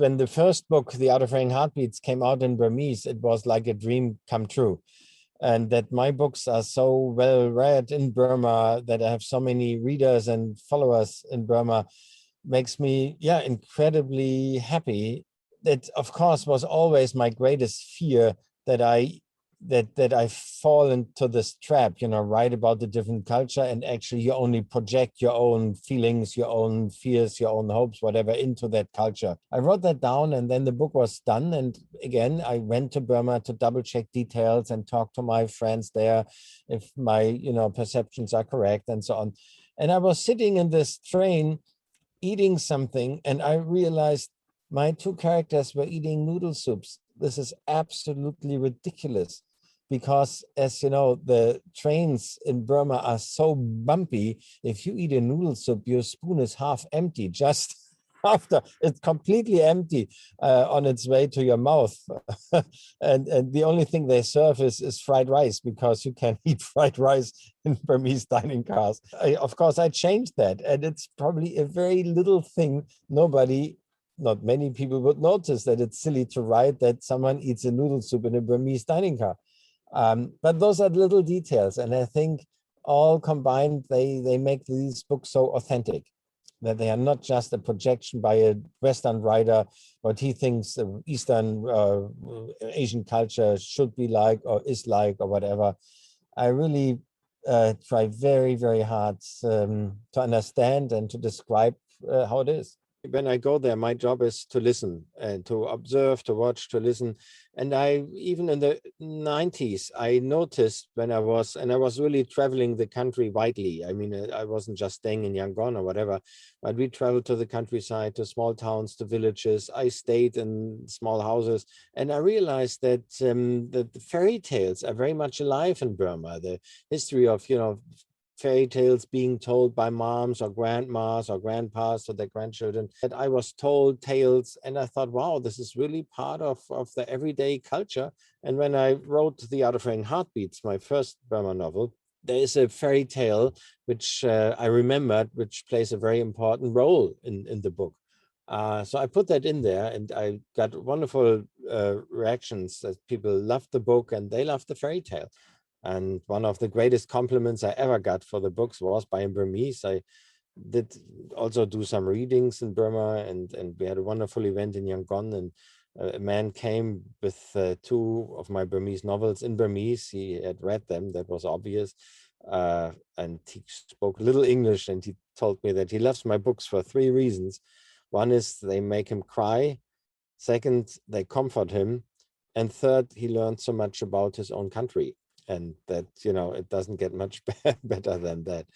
when the first book, The Art of Writing Heartbeats, came out in Burmese, it was like a dream come true. And that my books are so well read in Burma, that I have so many readers and followers in Burma, makes me, yeah, incredibly happy. That, of course, was always my greatest fear, that I fall into this trap, write about the different culture, and actually you only project your own feelings, your own fears, your own hopes, whatever, into that culture. I wrote that down, and then the book was done. And again, I went to Burma to double check details and talk to my friends there if my, perceptions are correct and so on. And I was sitting in this train eating something, and I realized my two characters were eating noodle soups. This is absolutely ridiculous, because, as you know, the trains in Burma are so bumpy. If you eat a noodle soup, your spoon is half empty just after. It's completely empty on its way to your mouth. and the only thing they serve is fried rice, because you can eat fried rice in Burmese dining cars. Of course, I changed that, and it's probably a very little thing. Not many people would notice that it's silly to write that someone eats a noodle soup in a Burmese dining car. But those are little details, and I think all combined, they make these books so authentic, that they are not just a projection by a Western writer, what he thinks Eastern Asian culture should be like or is like or whatever. I really try very, very hard to understand and to describe how it is. When I go there, my job is to listen and to observe, to watch, to listen. And I, even in the 90s, I noticed when I was really traveling the country widely. I mean, I wasn't just staying in Yangon or whatever, but we traveled to the countryside, to small towns, to villages. I stayed in small houses, and I realized that the fairy tales are very much alive in Burma. The history of, fairy tales being told by moms or grandmas or grandpas to their grandchildren, that I was told tales, and I thought, wow, this is really part of the everyday culture. And when I wrote The Art of Writing Heartbeats, my first Burma novel, there is a fairy tale which I remembered, which plays a very important role in the book. So I put that in there, and I got wonderful reactions, that people loved the book and they loved the fairy tale. And one of the greatest compliments I ever got for the books was by Burmese. I did also do some readings in Burma, and we had a wonderful event in Yangon, and a man came with two of my Burmese novels in Burmese. He had read them, that was obvious, and he spoke little English, and he told me that he loves my books for three reasons. One is they make him cry. Second, they comfort him. And third, he learned so much about his own country. And that, it doesn't get much better than that.